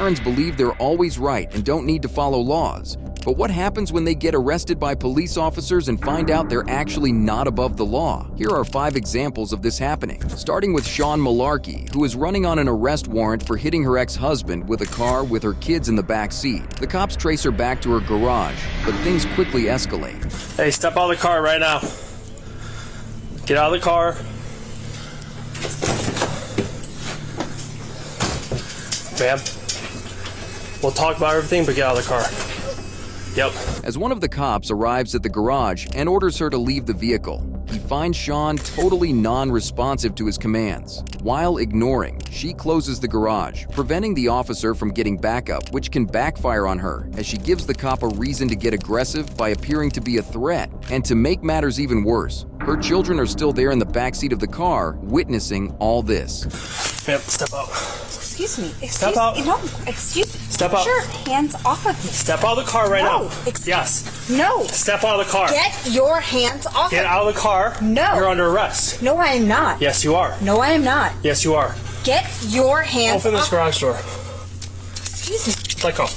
Karens believe they're always right and don't need to follow laws. But what happens when they get arrested by police officers and find out they're actually not above the law? Here are 5 examples of this happening. Starting with Sean Malarkey, who is running on an arrest warrant for hitting her ex-husband with a car with her kids in the back seat. The cops trace her back to her garage, but things quickly escalate. Hey, step out of the car right now. Get out of the car. Ma'am, we'll talk about everything, but get out of the car. Yep. As one of the cops arrives at the garage and orders her to leave the vehicle, he finds Sean totally non-responsive to his commands. While ignoring, she closes the garage, preventing the officer from getting backup, which can backfire on her as she gives the cop a reason to get aggressive by appearing to be a threat. And to make matters even worse, her children are still there in the backseat of the car, witnessing all this. Ma'am, step out. Excuse me. Step out. No, excuse me. Step out. Get your hands off of me. Step out of the car right No, now. Yes. No. Step out of the car. Get your hands off Get of out of the car. No. You're under arrest. me. No, I am not. Yes, you are. No, I am not. Yes, you are. Get your hands Open this off. garage door. Excuse me. Let go.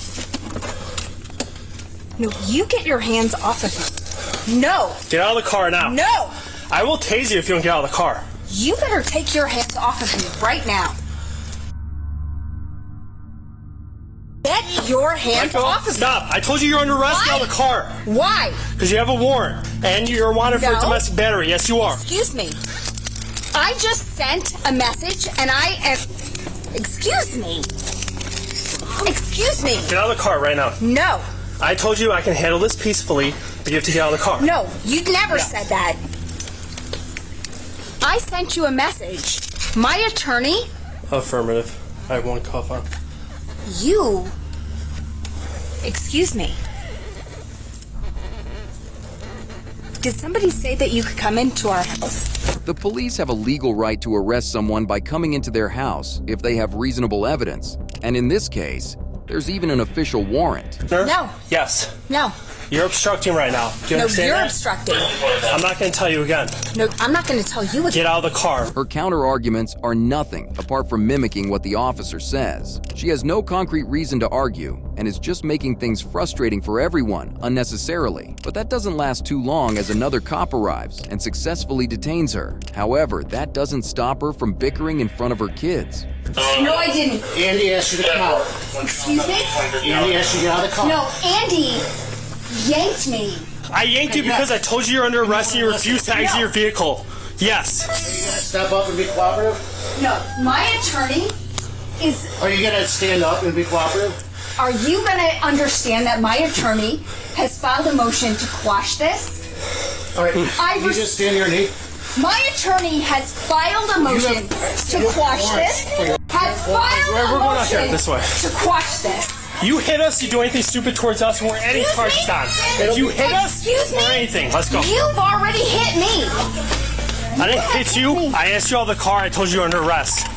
No, you get your hands off of me. No. Get out of the car now. No. I will tase you if you don't get out of the car. You better take your hands off of me right now. Get your hands off of me. Stop. I told you you're under arrest. Get out of the car. Why? Because you have a warrant. And you're wanted for No. domestic battery. Yes, you are. Excuse me. I just sent a message and I am... Excuse me. Excuse me. Get out of the car right now. No. I told you I can handle this peacefully, but you have to get out of the car. No, you never said that. I sent you a message. My attorney... Affirmative. I have one cuff on. You... Excuse me. Did somebody say that you could come into our house? The police have a legal right to arrest someone by coming into their house if they have reasonable evidence. And in this case, there's even an official warrant. No. Yes. No. You're obstructing right now. Do you No, understand you're that? obstructing. I'm not going to tell you again. No, I'm not going to tell you again. Get out of the car. Her counter-arguments are nothing apart from mimicking what the officer says. She has no concrete reason to argue and is just making things frustrating for everyone unnecessarily. But that doesn't last too long as another cop arrives and successfully detains her. However, that doesn't stop her from bickering in front of her kids. No, I didn't. Andy asked you to come out. Excuse me? Andy asked you to get out of the car. No, Andy yanked me. I yanked you because I told you you're under arrest and you refused to exit your vehicle. Yes. Are you going to step up and be cooperative? No, my attorney is... Are you going to stand up and be cooperative? Are you going to understand that my attorney has filed a motion to quash this? All right. You just stand here and eat. My attorney has filed a motion to quash this. Has filed We're a going out here, motion this way. to quash this. You hit us, you do anything stupid towards us, and we're any charges on. If you hit us, Excuse me? or anything, let's go. You've already hit me. I didn't hit you. I asked you out of the car. I told you you're under arrest.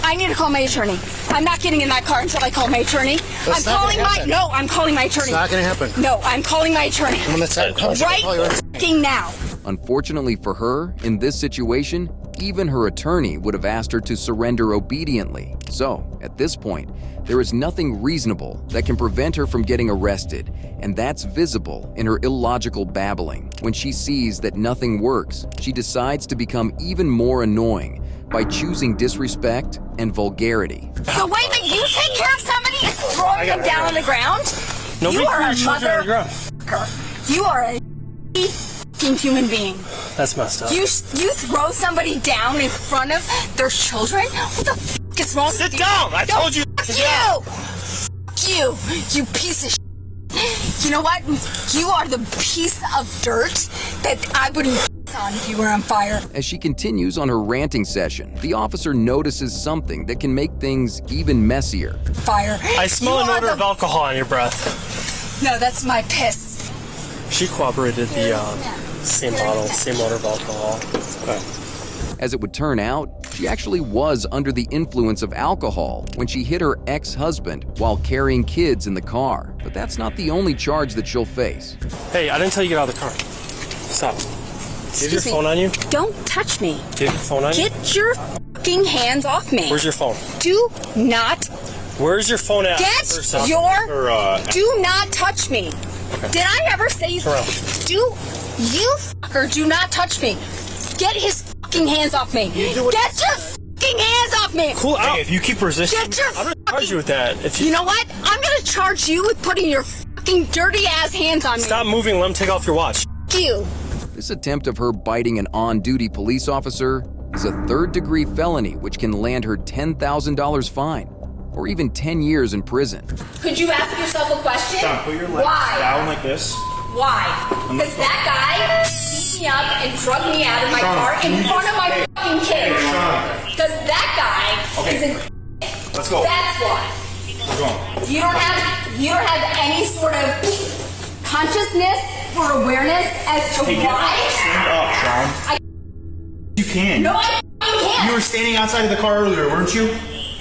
I need to call my attorney. I'm not getting in that car until I call my attorney. That's not gonna happen. No, I'm calling my attorney. It's not going to happen. No, I'm calling my attorney. When the time comes, you can call your Right f***ing now. Unfortunately for her, in this situation, even her attorney would have asked her to surrender obediently. So, at this point, there is nothing reasonable that can prevent her from getting arrested, and that's visible in her illogical babbling. When she sees that nothing works, she decides to become even more annoying by choosing disrespect and vulgarity. The way that you take care of somebody is throwing them down on the ground? Nobody You are threw a your children on the ground. motherfucker. You are a f***ing human being. That's messed up. You throw somebody down in front of their children? What the f*** is wrong with you? Sit down! I told you to sit down. F*** you! You piece of shit. You know what? You are the piece of dirt that I wouldn't on if you were on fire. As she continues on her ranting session, the officer notices something that can make things even messier. Fire. I smell You an are odor the- of alcohol on your breath. No, that's my piss. She cooperated the same odor of alcohol. Okay. As it would turn out, she actually was under the influence of alcohol when she hit her ex-husband while carrying kids in the car. But that's not the only charge that she'll face. Hey, I didn't tell you to get out of the car. Stop. Do you have your phone on you? Don't touch me. Do you have your phone on you? Get your fucking hands off me. Where's your phone? Do not Where's your phone at? Get do not touch me. Okay. Did I ever say you do not touch me. Get his fucking hands off me. Get your fucking hands off me. Cool out. Hey, if you keep resisting, I'm gonna charge you with that. You know what? I'm gonna charge you with putting your fucking dirty ass hands on me. Stop moving, let him take off your watch. You. This attempt of her biting an on-duty police officer is a third-degree felony which can land her $10,000 fine or even 10 years in prison. Could you ask yourself a question? Sean, put your legs down like this. Why? Because that guy beat me up and drugged me out of my car in front of my fucking kids. Because that guy is a... Let's go. That's why. We're going. You don't have any sort of consciousness or awareness as to why. Stand up, Sean. You can. No, I can't. You were standing outside of the car earlier, weren't you?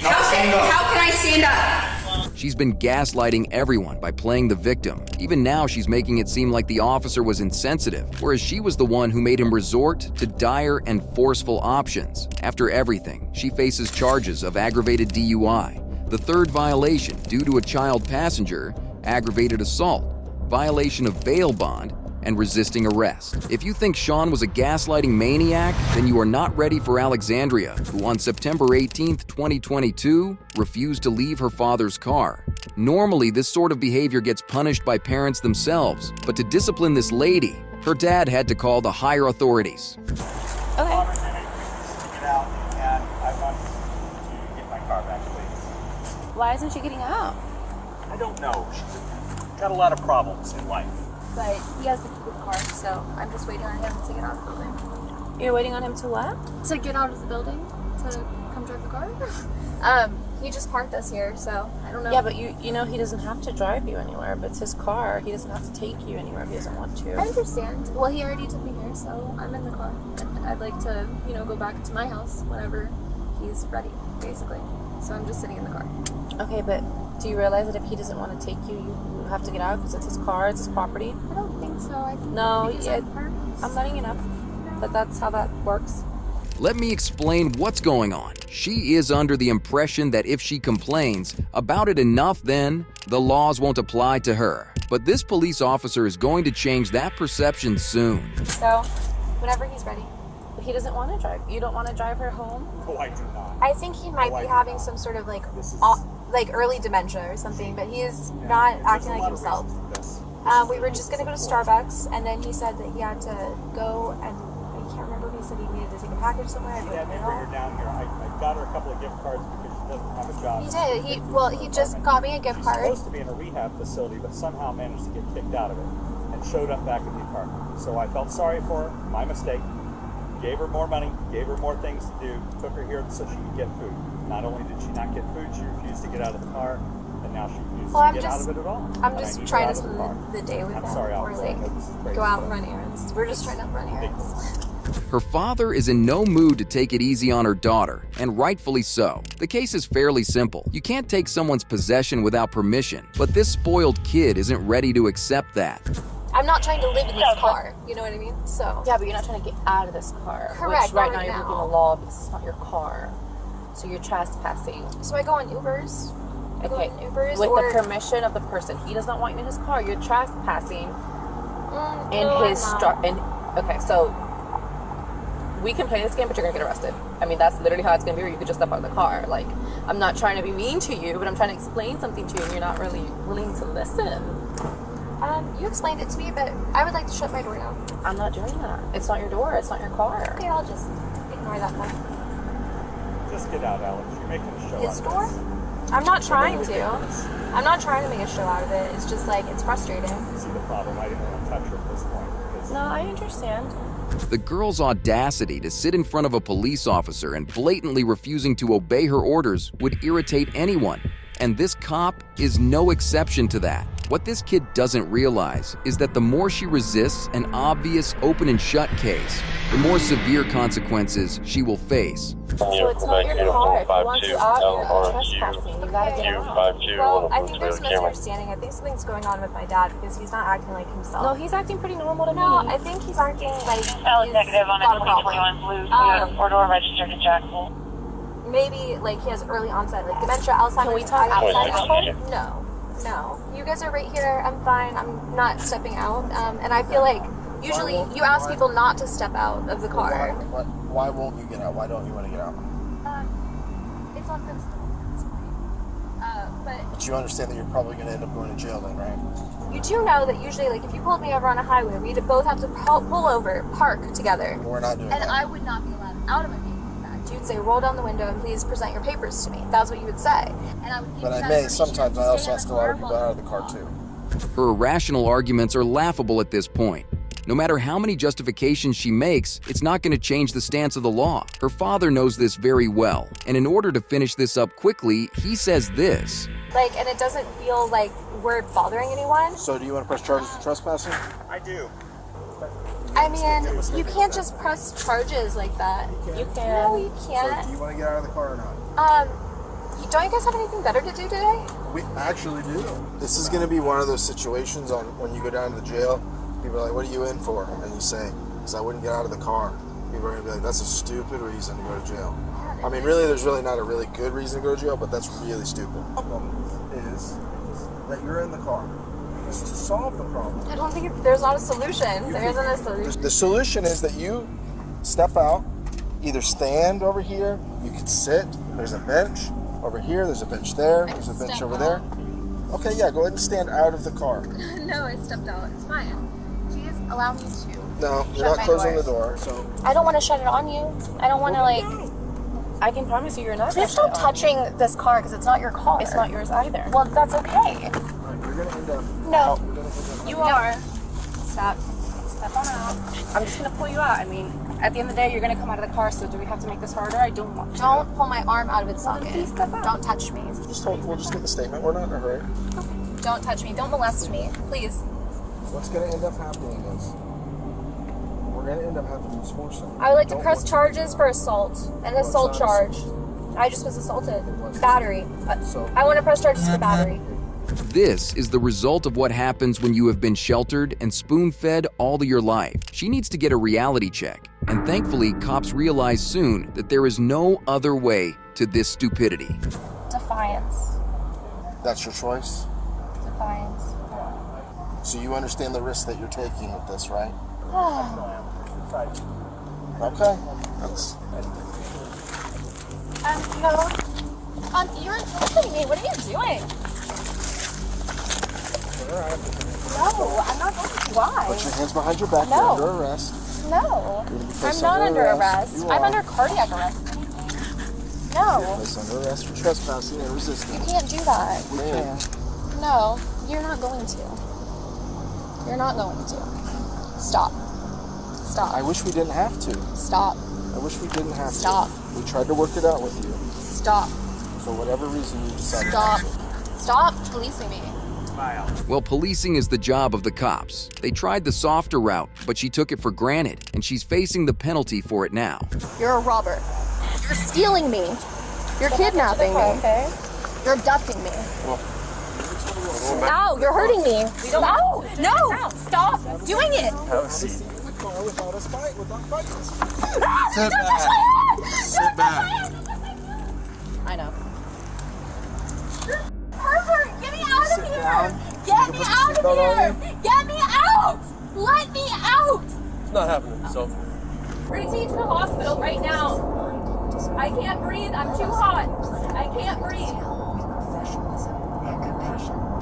Now stand up. How can I stand up? She's been gaslighting everyone by playing the victim. Even now, she's making it seem like the officer was insensitive, whereas she was the one who made him resort to dire and forceful options. After everything, she faces charges of aggravated DUI, the third violation due to a child passenger, aggravated assault, violation of bail bond, and resisting arrest. If you think Sean was a gaslighting maniac, then you are not ready for Alexandria, who on September 18, 2022, refused to leave her father's car. Normally, this sort of behavior gets punished by parents themselves, but to discipline this lady, her dad had to call the higher authorities. Okay. Get out, and I want to get my car back, please. Why isn't she getting out? I don't know. She's got a lot of problems in life. But he has the key to the car, so I'm just waiting on him to get out of the building. You're waiting on him to what? To get out of the building, to come drive the car. He just parked us here, so I don't know. Yeah, but you know he doesn't have to drive you anywhere, but it's his car. He doesn't have to take you anywhere if he doesn't want to. I understand. Well, he already took me here, so I'm in the car. And I'd like to, go back to my house whenever he's ready, basically. So I'm just sitting in the car. Okay, but do you realize that if he doesn't want to take you, you have to get out because it's his car, it's his property? I don't think so. I'm letting you know. But that's how that works. Let me explain what's going on. She is under the impression that if she complains about it enough, then the laws won't apply to her. But this police officer is going to change that perception soon. So, whenever he's ready. But he doesn't want to drive. You don't want to drive her home? No, I do not. I think he might be having some sort of like early dementia or something, but he is not acting like himself. We were just going to go to Starbucks, and then he said that he had to go, and I can't remember if he said he needed to take a package somewhere. I Yeah, bring her down here. I got her a couple of gift cards because she doesn't have a job. He did. He just got me a gift card. She was supposed to be in a rehab facility, but somehow managed to get kicked out of it and showed up back at the apartment. So I felt sorry for her, my mistake. Gave her more money, gave her more things to do, took her here so she could get food. Not only did she not get food, she refused to get out of the car, and now she refuses to get out of it at all. I'm just trying to spend the day with him. I'm sorry, or go out and run errands. We're just trying to run errands. Her father is in no mood to take it easy on her daughter, and rightfully so. The case is fairly simple. You can't take someone's possession without permission, but this spoiled kid isn't ready to accept that. I'm not trying to live in this car, you know what I mean? So yeah, but you're not trying to get out of this car. Correct. Which right now you're breaking the law because it's not your car. So you're trespassing. So I go on Ubers. With the permission of the person. He does not want you in his car. You're trespassing okay, so we can play this game, but you're gonna get arrested. I mean, that's literally how it's gonna be, or you could just step out of the car. Like, I'm not trying to be mean to you, but I'm trying to explain something to you, and you're not really willing to listen. You explained it to me, but I would like to shut my door now. I'm not doing that. It's not your door. It's not your car. Okay, I'll just ignore that then. Just get out, Alex. You're making a show out of His door? I'm not trying to. I'm not trying to make a show out of it. It's just like, it's frustrating. See the problem? I didn't want to touch her at this point. No, I understand. The girl's audacity to sit in front of a police officer and blatantly refusing to obey her orders would irritate anyone, and this cop is no exception to that. What this kid doesn't realize is that the more she resists an obvious open and shut case, the more severe consequences she will face. So it's not your car. If he wants you out, you're trespassing. You gotta get out. Well, I think there's a misunderstanding. I think something's going on with my dad because he's not acting like himself. No, he's acting pretty normal to me. No, I think he's acting like he's negative on a got a problem. 2021 blue Toyota 4-door registered in Jacksonville. maybe like he has early onset, like dementia, Alzheimer's. Can we talk outside of the home? No. You guys are right here. I'm fine. I'm not stepping out. And I feel like usually you ask people not to step out of the car. Why won't you get out? Why don't you want to get out? It's on principle. It's fine. But you understand that you're probably going to end up going to jail then, right? You do know that usually, like, if you pulled me over on a highway, we'd both have to pull over, park together. We're not doing that. And I would not be allowed out of my vehicle. In fact, you'd say, roll down the window and please present your papers to me. That's what you would say. And I would give But you I that may. information, Sometimes I stay also in ask a the lot car of people while out of the car too. Her irrational arguments are laughable at this point. No matter how many justifications she makes, it's not going to change the stance of the law. Her father knows this very well, and in order to finish this up quickly, he says this. Like, and it doesn't feel like we're bothering anyone. So do you want to press charges for trespassing? I do. I mean, you can't just press charges like that. You can. No, you So can't. do you want to get out of the car or not? Don't you guys have anything better to do today? We actually do. This is going to be one of those situations on when you go down to the jail. People are like, "What are you in for?" And you say, "Because I wouldn't get out of the car." People are going to be like, "That's a stupid reason to go to jail." I mean, really, there's really not a really good reason to go to jail, but that's really stupid. The problem is that you're in the car. It's to solve the problem. I don't think there's not a solution. There isn't a solution. The solution is that you step out, either stand over here, you can sit, there's a bench over here, there's a bench there, there's a bench over there. Okay, yeah, go ahead and stand out of the car. No, I stepped out. It's fine. Please allow me to. No, you're Shut not my closing door. the door, so... I don't want to shut it on you. I don't want to, like... I can promise you you're not. Please stop touching this car because it's not your car. It's not yours either. Well, that's okay. You're going to end up... No. You're gonna end up You are. Stop. Step on out. I'm just gonna pull you out. I mean, at the end of the day, you're gonna come out of the car. So do we have to make this harder? I don't want to. Don't pull my arm out of its socket. please step out. Don't touch me. We'll just get the statement. We're not in a hurry. Don't touch me. Don't molest me. Please. What's going to end up happening is we're going to end up having to enforce them. I would like to press charges for assault. An assault charge. I just was assaulted. Battery. I want to press charges for battery. This is the result of what happens when you have been sheltered and spoon-fed all of your life. She needs to get a reality check, and thankfully, cops realize soon that there is no other way to this stupidity. Defiance. That's your choice? Defiance. So you understand the risk that you're taking with this, right? Okay. That's... No. You're insulting me. What are you doing? No, I'm not going to. Why? Put your hands behind your back. No. You're under arrest. No. You're gonna be I'm placed not under arrest. You I'm are. under cardiac arrest. You're No. placed under arrest for trespassing and You resisting. can't do that. We can. No, you're not going to. You're not going to. Stop. Stop. I wish we didn't have to. Stop. I wish we didn't have Stop. to. We tried to work it out with you. Stop. For whatever reason you decided. Stop. Stop policing me. Well, policing is the job of the cops. They tried the softer route, but she took it for granted, and she's facing the penalty for it now. You're a robber. You're stealing me. You're kidnapping me. Okay. You're abducting me. No, you're hurting me. No, no, stop doing it. Without us fight, without fighting. Sit back. Sit back. I know. Pervert, get me out of here. down. Get me out of here. seatbelt Get me out. Let me out. It's not happening, so. Bring me to the hospital right now. I can't breathe. I'm too hot. I can't breathe.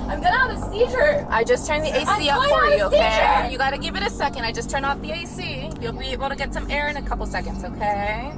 I'm gonna have a seizure. I just turned the AC I'm up going for on a you, okay? seizure. You gotta give it a second. I just turned off the AC. You'll be able to get some air in a couple seconds, okay?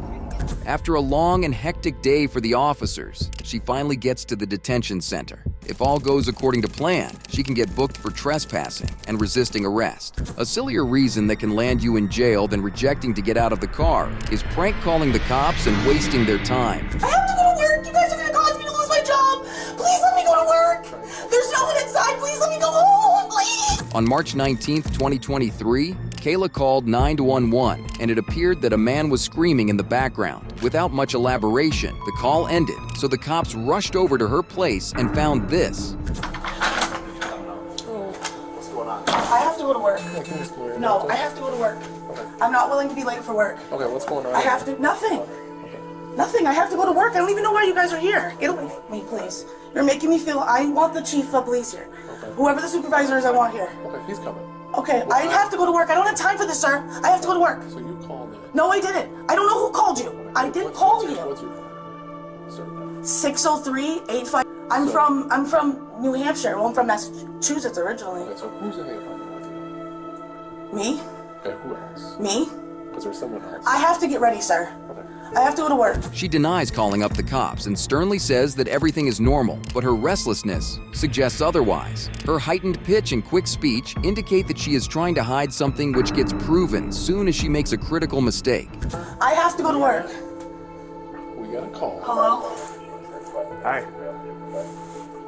After a long and hectic day for the officers, she finally gets to the detention center. If all goes according to plan, she can get booked for trespassing and resisting arrest. A sillier reason that can land you in jail than rejecting to get out of the car is prank calling the cops and wasting their time. I have to go to work. You guys are gonna cause me to lose my job. Please let me go to work. There's no one inside. Please let me go home, please. On March 19th, 2023, Kayla called 911, and it appeared that a man was screaming in the background. Without much elaboration, the call ended, so the cops rushed over to her place and found this. I have to go to work. No, I have to go to work. I'm not willing to be late for work. Okay, what's going on? I have to. Nothing. Nothing. I have to go to work. I don't even know why you guys are here. Get away from me, please. You're making me feel. I want the chief of police here. Okay. Whoever the supervisor is, I want here. Okay, he's coming. Okay, I have to go to work. I don't have time for this, sir. I have to go to work. So you called him? No, I didn't. I don't know who called you. Okay. I didn't call you. What's your phone? Sir, 603-85. I'm from New Hampshire. Well, I'm from Massachusetts originally. Okay, so who's in the apartment with you? Me? Okay, who else? Me? Is there someone else? I have to get ready, sir. Okay. I have to go to work. She denies calling up the cops and sternly says that everything is normal, but her restlessness suggests otherwise. Her heightened pitch and quick speech indicate that she is trying to hide something which gets proven soon as she makes a critical mistake. I have to go to work. We got a call. Hello? Hi.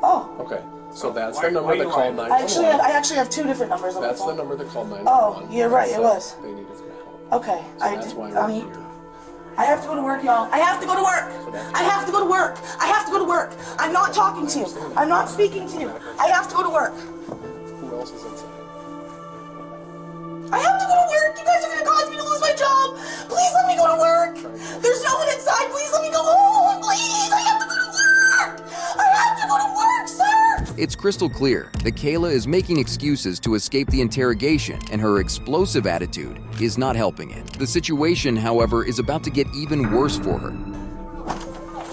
Oh. Okay, so that's the number that called 911. I actually have two different numbers on That's the phone. the number that called 911. Oh, you're right, it Said was. They needed some help. Okay, So that's why we're here. I have to go to work, y'all. I have to go to work. I have to go to work. I have to go to work. I'm not talking to you. I'm not speaking to you. I have to go to work. Who else is inside? I have to go to work. You guys are gonna cause me to lose my job. Please let me go to work. There's no one inside. Please let me go home. Please, I have to go to work. I have to go to work, sir. It's crystal clear that Kayla is making excuses to escape the interrogation, and her explosive attitude is not helping it. The situation, however, is about to get even worse for her.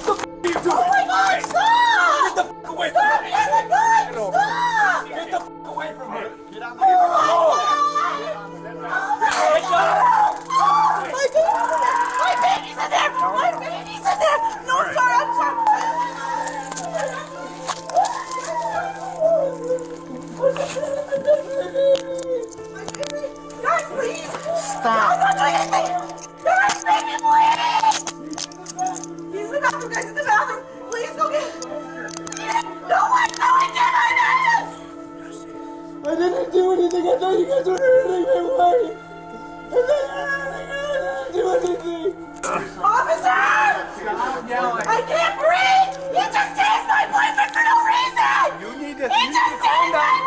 Oh my God! Stop! Get the fuck away from her! Stop! Get the fuck away from her! Get out of Oh my God! My baby's in there! My baby's in there! No, sir, I'm sorry. Guys, please! Stop! I'm not doing anything! Guys, baby, please! He's in the bathroom, guys, in the bathroom! Please go get... No one did I didn't do anything. I thought you guys were hurting my wife. I didn't do anything. Officer! I can't breathe! You just tased my boyfriend for no reason! You need to calm down.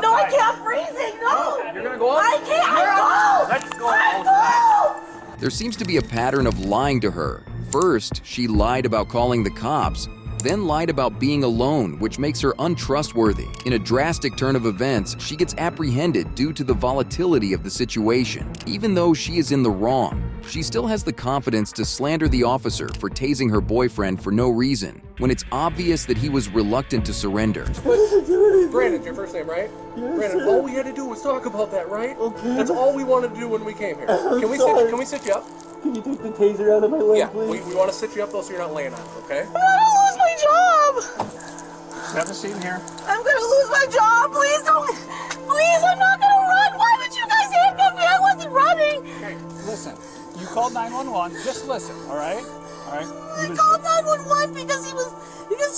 No, I can't breathe. No! You're gonna go up? I can't! Let's go outside. There seems to be a pattern of lying to her. First, she lied about calling the cops, then lied about being alone, which makes her untrustworthy. In a drastic turn of events, she gets apprehended due to the volatility of the situation. Even though she is in the wrong, she still has the confidence to slander the officer for tasing her boyfriend for no reason, when it's obvious that he was reluctant to surrender. Brandon, your first name, right? Yes, Brandon, all we had to do was talk about that, right? Okay. That's all we wanted to do when we came here. Can we sit you up? Can you take the taser out of my leg, Yeah, please? we want to sit you up though so you're not laying on it, okay? I'm gonna lose my job! Have a seat in here. I'm gonna lose my job! Please don't... Please, I'm not gonna run! Why would you guys handcuff me? I wasn't running! Okay, listen. You called 911. Just listen, all right? All right? I called 911 because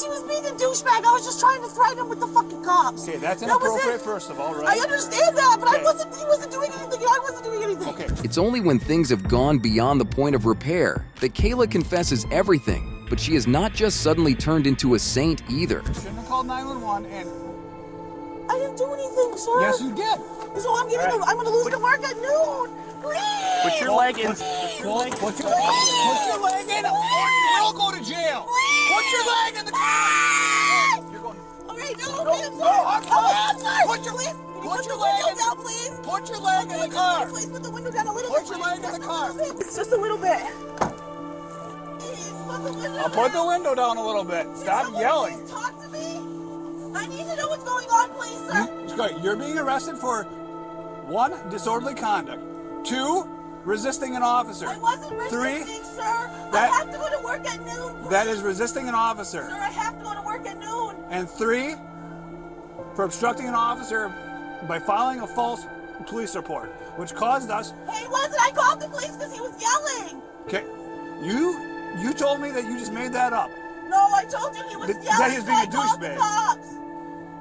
he was being a douchebag. I was just trying to threaten him with the fucking cops. Okay, that's That was inappropriate, it. first of all, right? I understand that, but Okay. he wasn't doing anything, and I wasn't doing anything. Okay. It's only when things have gone beyond the point of repair that Kayla confesses everything, but she has not just suddenly turned into a saint either. Shouldn't have called 911 and... I didn't do anything, sir. Yes, you did. So I'm gonna lose the work at noon. Please. Put your leg in. Put your leg in or you will go to jail. Put your leg in the car. You're going... Okay, I'm sorry. Put your leg down, please. Put your leg in the car. Please put the window down a little bit. Put your leg in the car. It's just a little bit. I'll put the window down a little bit. Stop yelling. Please talk to me. I need to know what's going on, please, sir. You're being arrested for 1, disorderly conduct. 2, resisting an officer. I wasn't 3, resisting, sir. I have to go to work at noon, please. that is resisting an officer. Sir, I have to go to work at noon. And 3, for obstructing an officer by filing a false police report, which caused us... He wasn't. I called the police because he was yelling. Okay, you told me that you just made that up. No, I told you he was That yelling. he was being so a I called the douchebag. cops.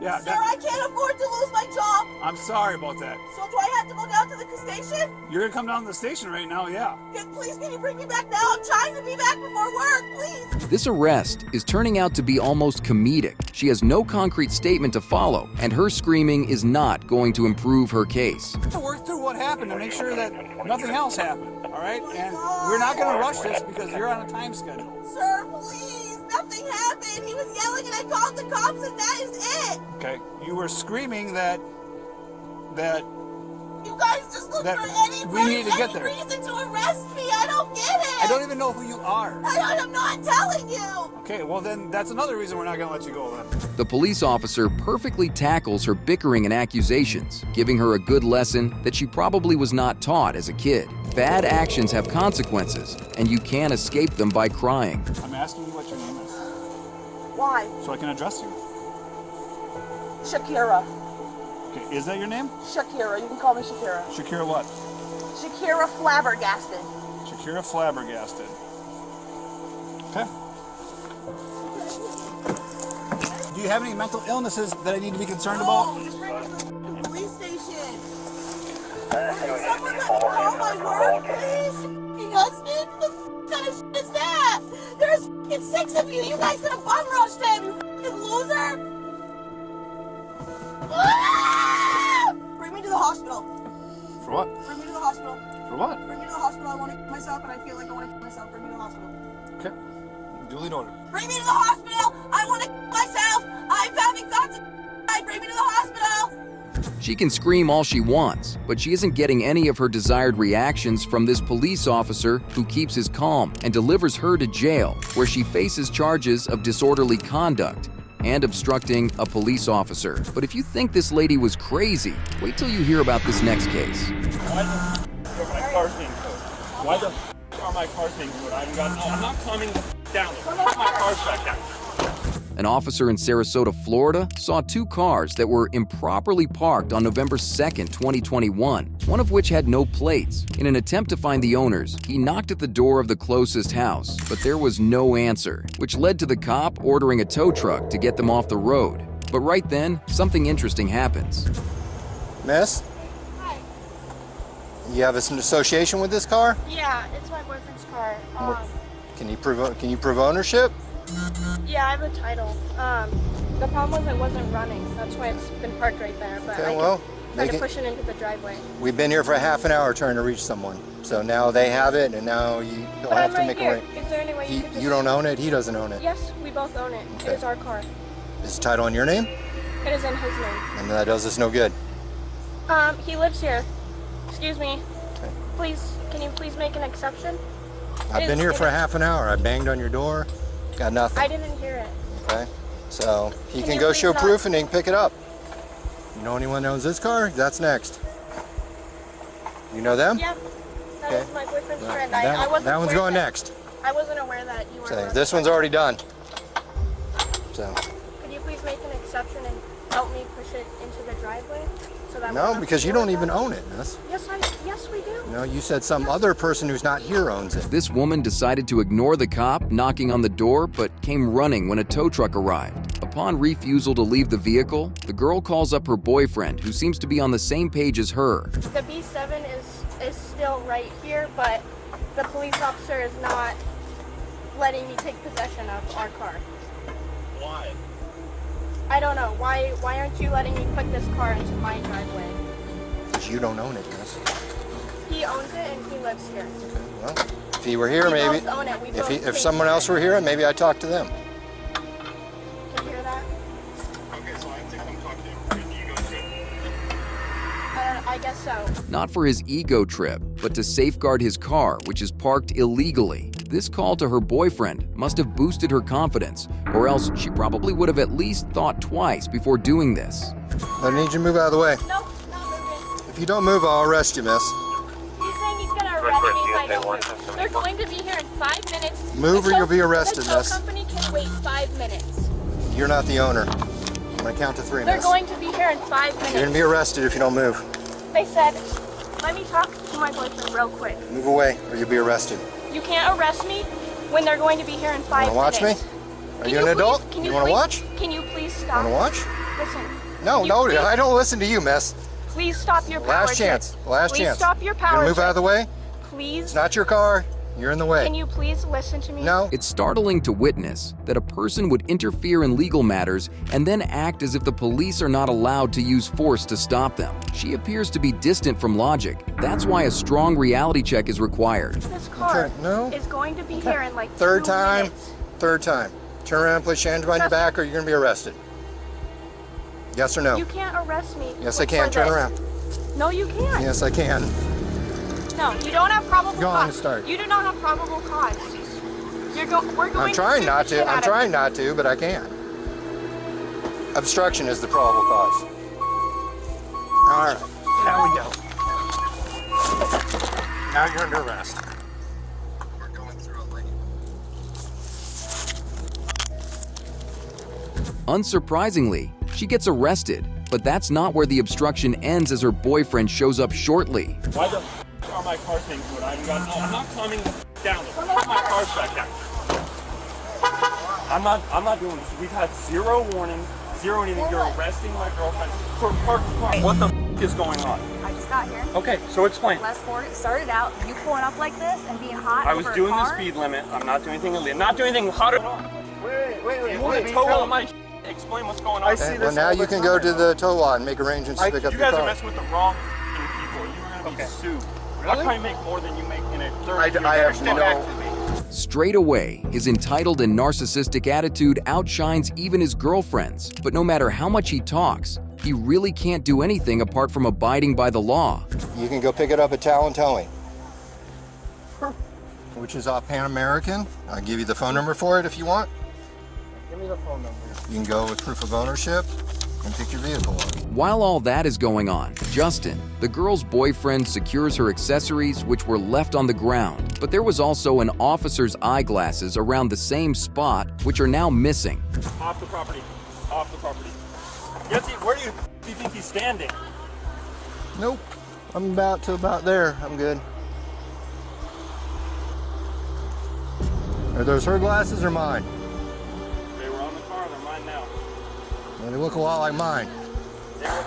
Yeah, Sir, I can't afford to lose my job. I'm sorry about that. So do I have to go down to the station? You're gonna come down to the station right now, yeah. Please, can you bring me back now? I'm trying to be back before work, please. This arrest is turning out to be almost comedic. She has no concrete statement to follow, and her screaming is not going to improve her case. To work through what happened. happened to make sure that nothing else happened, all right? And we're not going to rush this because you're on a time schedule. Sir, please, nothing happened. He was yelling and I called the cops and that is it. Okay, you were screaming that you guys just look for any reason to arrest me. I don't get it. I don't even know who you are. I'm not telling you. Okay, well then that's another reason we're not going to let you go then. The police officer perfectly tackles her bickering and accusations, giving her a good lesson that she probably was not taught as a kid. Bad actions have consequences, and you can't escape them by crying. I'm asking you what your name is. Why? So I can address you. Shakira. Okay, is that your name? Shakira. You can call me Shakira. Shakira what? Shakira Flabbergasted. Shakira Flabbergasted. Okay. Do you have any mental illnesses that I need to be concerned about? No, just bring me to the police station. Can someone let me call my work, please? Your husband? What the kind of shit is that? There's f***ing 6 of you. You guys could have bum rushed him, you f***ing loser. Ah! Bring me to the hospital. For what? Bring me to the hospital. For what? Bring me to the hospital. I want to kill myself and I feel like I want to kill myself. Bring me to the hospital. Okay. Duly noted. Bring me to the hospital. I want to kill myself. I'm having thoughts of bring me to the hospital. She can scream all she wants, but she isn't getting any of her desired reactions from this police officer who keeps his calm and delivers her to jail, where she faces charges of disorderly conduct and obstructing a police officer. But if you think this lady was crazy, wait till you hear about this next case. Why the are my cars being towed? Why the are my cars being towed? I'm not calming the down. Put my cars back down. An officer in Sarasota, Florida, saw 2 cars that were improperly parked on November 2nd, 2021, one of which had no plates. In an attempt to find the owners, he knocked at the door of the closest house, but there was no answer, which led to the cop ordering a tow truck to get them off the road. But right then, something interesting happens. Miss? Hi. You have an association with this car? Yeah, it's my boyfriend's car. Can you prove ownership? Yeah, I have a title. The problem was it wasn't running. That's why it's been parked right there. But Okay, I well, tried to push it into the driveway. We've been here for a half an hour trying to reach someone. So now they have it, and now you'll have to make a way. Is there any way you could just... You don't own it, he doesn't own it. Yes, we both own it. Okay. It is our car. Is the title in your name? It is in his name. And that does us no good. He lives here. Excuse me. Okay. Please, can you please make an exception? I've been here for a half an hour. I banged on your door. Got nothing. I didn't hear it. Okay. So he can you go please show not- proof and he can pick it up. You know anyone that owns this car? That's next. You know them? Yeah. That was my boyfriend's friend. I That wasn't one's aware going that- next. I wasn't aware that you were... So this one's already done. So. Could you please make an exception and help me push it into the driveway? So that No, because you don't even own it, miss. Yes, we do. No, you said some other person who's not here owns it. This woman decided to ignore the cop knocking on the door, but came running when a tow truck arrived. Upon refusal to leave the vehicle, the girl calls up her boyfriend, who seems to be on the same page as her. The B7 is still right here, but the police officer is not letting me take possession of our car. Why? I don't know. Why aren't you letting me put this car into my driveway? Because you don't own it, miss. He owns it and he lives here. Well, if he were here, We maybe. both own it. We both If pay someone for else it. were here, maybe I'd talk to them. Can you hear that? Okay, so I have to come talk to you. Can you go to I guess so. Not for his ego trip, but to safeguard his car, which is parked illegally. This call to her boyfriend must have boosted her confidence, or else she probably would have at least thought twice before doing this. I need you to move out of the way. No, not moving. If you don't move, I'll arrest you, miss. He's saying he's going to arrest me if I don't move. They're going to be here in 5 minutes. Move or you'll be arrested, the tow miss. company can wait 5 minutes. You're not the owner. I'm going to count to 3, They're miss. going to be here in 5 minutes. You're going to be arrested if you don't move. They said, let me talk to my boyfriend real quick. Move away or you'll be arrested. You can't arrest me when they're going to be here in 5 You want to watch minutes. me? Are you an adult? You want to watch? Can you please stop? Want to watch? Listen. No, no, please- I don't listen to you, miss. Please stop your power Last trip. chance. Last Please chance. stop your You power gonna move trip. out of the way? Please. It's not your car. You're in the way. Can you please listen to me? No. It's startling to witness that a person would interfere in legal matters and then act as if the police are not allowed to use force to stop them. She appears to be distant from logic. That's why a strong reality check is required. This car Okay, no. is going to be here in like Third 2 time. minutes. Third time. Turn around, place your hands behind your back, or you're going to be arrested. Yes or no? You can't arrest me. Yes, I can. Turn around. No, you can't. Yes, I can. No, you don't have probable Go cause. on and start. You do not have probable cause. We're going I'm trying to not sue the to. shit I'm out of trying you. not to, but I can't. Obstruction is the probable cause. All right. Now we go. Now you're under arrest. We're going through a lane. Unsurprisingly, she gets arrested, but that's not where the obstruction ends as her boyfriend shows up shortly. Why the are my cars being put? I'm not calming down. Put my cars back down. I'm not doing this. We've had 0 warnings, 0 anything. You're arresting my girlfriend for parking car. What the is going on? I just got here. Okay, so explain. Last Ford, it started out you pulling up like this and being hot. I was over a doing the car. speed limit. I'm not doing anything illegal. Not doing anything hot. Wait. You want to tow all my explain what's going on. Okay, well, now you can go to the tow lot and make arrangements to pick up You your guys are car. messing with the wrong people. You are going to be sued. I'll probably make more than you make in a 30 I have no... Straight away, his entitled and narcissistic attitude outshines even his girlfriend's. But no matter how much he talks, he really can't do anything apart from abiding by the law. You can go pick it up at Talon Towing, which is off Pan American. I'll give you the phone number for it if you want. Give me the phone number. You can go with proof of ownership and pick your vehicle up. While all that is going on, Justin, the girl's boyfriend, secures her accessories which were left on the ground. But there was also an officer's eyeglasses around the same spot which are now missing. Off the property. Off the property. Yes, where do you think he's standing? Nope. I'm about there. I'm good. Are those her glasses or mine? They were on the car. They're mine now. Well, they look a lot like mine.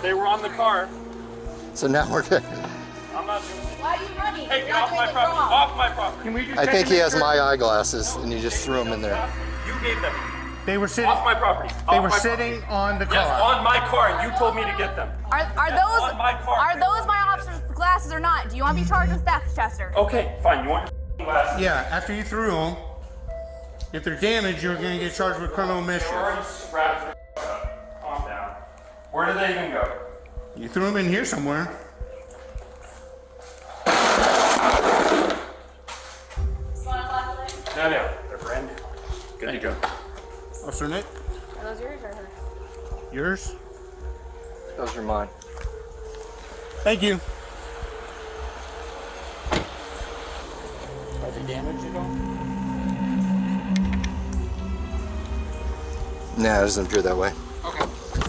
They were on the car. So now we're good. I'm not doing it. Why are you running? Hey, get off my property. Off my property. Can we just I think he has my eyeglasses, and you just threw them in there. You gave them. They were sitting. Off my property. They Off were my sitting property. on the car. Yes, on my car, and you told me to get them. Are those on my car. are those my officer's glasses or not? Do you want to be charged with theft, Chester? Okay, fine. You want your glasses? Yeah, after you threw them, if they're damaged, you're going to get charged with criminal You mischief. already scratched their up. Calm down. Where did they even go? You threw them in here somewhere. No, they're brand new. Good to go. Officer Nick, Are those yours or hers? yours? Those are mine. Thank you. Are they damaged at all? Nah, it doesn't appear that way.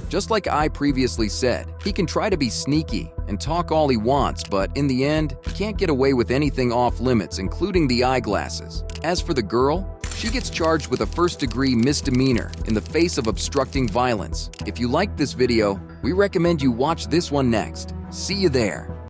Just like I previously said, he can try to be sneaky and talk all he wants, but in the end, he can't get away with anything off limits, including the eyeglasses. As for the girl, she gets charged with a first-degree misdemeanor in the face of obstructing violence. If you liked this video, we recommend you watch this one next. See you there.